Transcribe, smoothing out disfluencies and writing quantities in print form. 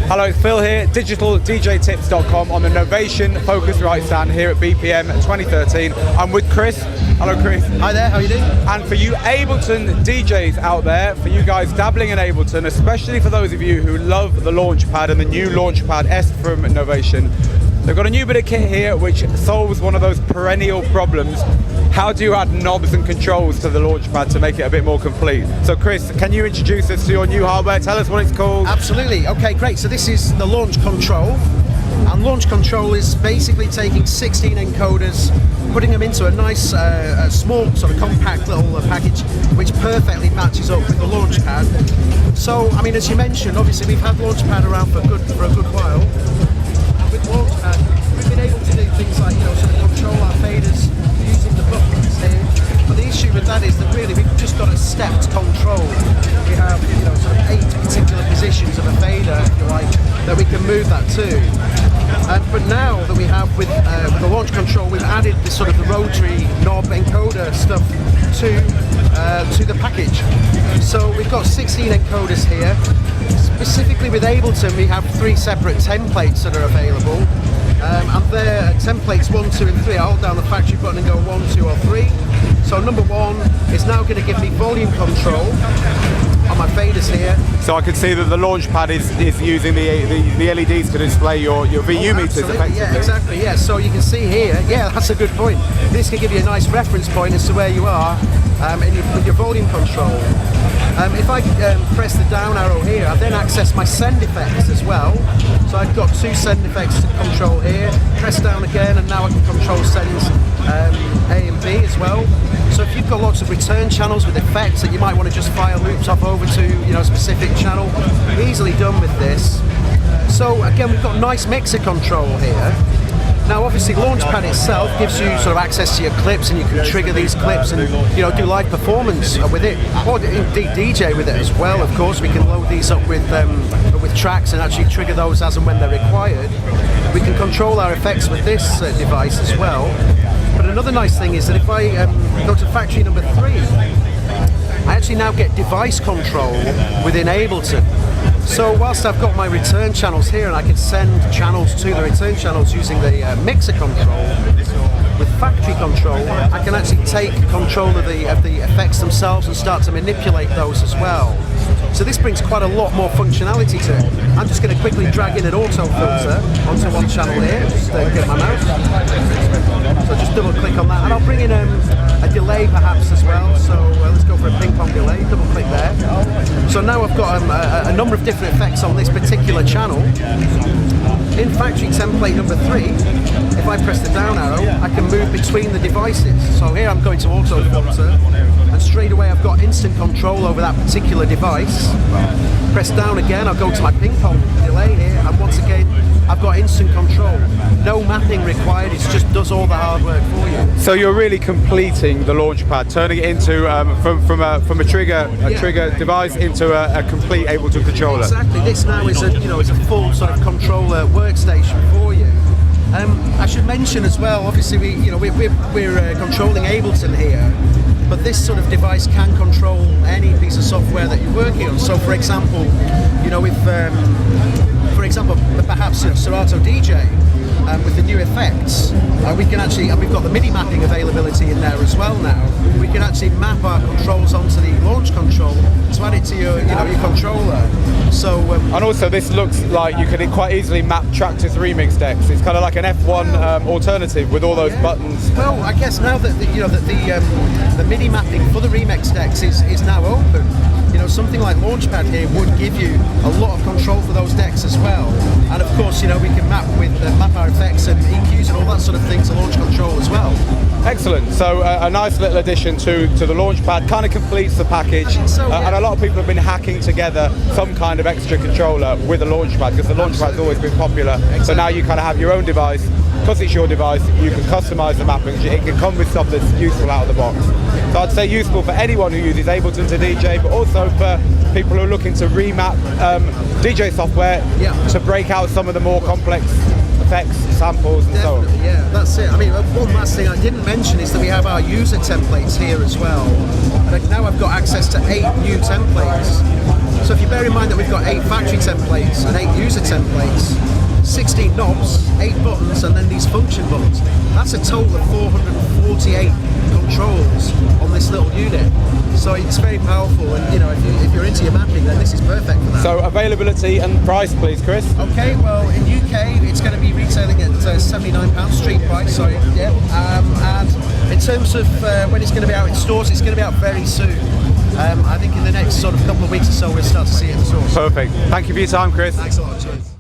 Hello, it's Phil here, digitaldjtips.com on the Novation Focusrite stand here at BPM 2013. I'm with Chris. Hello, Chris. Hi there, how are you doing? And for you Ableton DJs out there, for you guys dabbling in Ableton, especially for those of you who love the Launchpad and the new Launchpad S from Novation, they've got a new bit of kit here which solves one of those perennial problems. How do you add knobs and controls to the Launchpad to make it a bit more complete? So Chris, can you introduce us to your new hardware? Tell us what it's called. Absolutely. Okay, great. So this is the Launch Control. And Launch Control is basically taking 16 encoders, putting them into a nice, small, sort of compact little package, which perfectly matches up with the Launchpad. So, I mean, as you mentioned, obviously we've had Launchpad around for a good while. And with Launchpad, we've been able to do things like, sort of control our faders using the buttons here. But the issue with that is that really we've just got a stepped control. We have, sort of 8 particular positions of a fader, if you like, that we can move that to. But now that we have with the Launch Control, we've added this sort of the rotary knob encoder stuff to the package. So we've got 16 encoders here. Specifically with Ableton, we have 3 separate templates that are available. And they're templates 1, 2 and 3. I hold down the factory button and go 1, 2 or 3. So number 1 is now going to give me volume control on my faders here. So I can see that the Launchpad is using the LEDs to display your VU meters effectively. Yeah, exactly. Yeah, so you can see here. Yeah, that's a good point. This can give you a nice reference point as to where you are with your volume control. If I press the down arrow here, I then access my send effects as well. So I've got 2 send effects to control here. Press down again, and now I can control sends A and B as well. So if you've got lots of return channels with effects that you might want to just fire loops up over to, a specific channel, easily done with this. So again, we've got nice mixer control here. Now obviously Launchpad itself gives you sort of access to your clips, and you can trigger these clips and do live performance with it, or indeed DJ with it as well. Of course, we can load these up with tracks and actually trigger those as and when they're required. We can control our effects with this device as well. But another nice thing is that if I go to factory number 3, I actually now get device control within Ableton. So whilst I've got my return channels here and I can send channels to the return channels using the mixer control, with factory control I can actually take control of the effects themselves and start to manipulate those as well. So this brings quite a lot more functionality to it. I'm just going to quickly drag in an auto filter onto one channel here, just get my mouse. So just double click on that, and I'll bring in a delay perhaps as well. So let's go for a ping pong delay, double click there. So now I've got a number of different effects on this particular channel. In factory template number 3, if I press the down arrow, I can move between the devices. So here I'm going to auto filter, and straight away I've got instant control over that particular device. Press down again, I'll go to my ping pong delay here, and once again I've got instant control. No mapping required, it just does all the hard work for you. So you're really completing the Launchpad, turning it into from a trigger device into a complete Ableton controller. Exactly. This now is a full sort of controller workstation for you. I should mention as well. Obviously, we're controlling Ableton here, but this sort of device can control any piece of software that you're working on. So, for example, perhaps Serato DJ. With the new effects, we can actually, and we've got the MIDI mapping availability in there as well now. We can actually map our controls onto the Launch Control to add it to your controller. So, and also this looks like you can quite easily map Traktor's remix decks. It's kind of like an F1 alternative with all those buttons. Well, I guess now that the MIDI mapping for the remix decks is now open. Something like Launchpad here would give you a lot of control for those decks as well. And of course, we can map our effects and EQs and all that sort of thing to Launch Control as well. Excellent. So a nice little addition to the Launchpad, kind of completes the package. So, yeah. And a lot of people have been hacking together some kind of extra controller with the Launchpad, because the Launchpad's always been popular. Exactly. So now you kind of have your own device. Because it's your device, you can customize the mapping. It can come with stuff that's useful out of the box. So I'd say useful for anyone who uses Ableton to DJ, but also for people who are looking to remap DJ software to break out some of the more complex effects, samples, and so on. Yeah, that's it. I mean, one last thing I didn't mention is that we have our user templates here as well. And now I've got access to 8 new templates. So if you bear in mind that we've got 8 factory templates and 8 user user templates, 16 knobs, 8 buttons, and then these function buttons. That's a total of 448 controls on this little unit. So it's very powerful, and you know, if you're into your mapping, then this is perfect for that. So availability and price, please, Chris. Okay, well in UK it's going to be retailing at £79 street price. Sorry, yeah. And in terms of when it's going to be out in stores, it's going to be out very soon. I think in the next sort of couple of weeks or so we'll start to see it in the stores. Perfect. Thank you for your time, Chris. Thanks a lot. Cheers.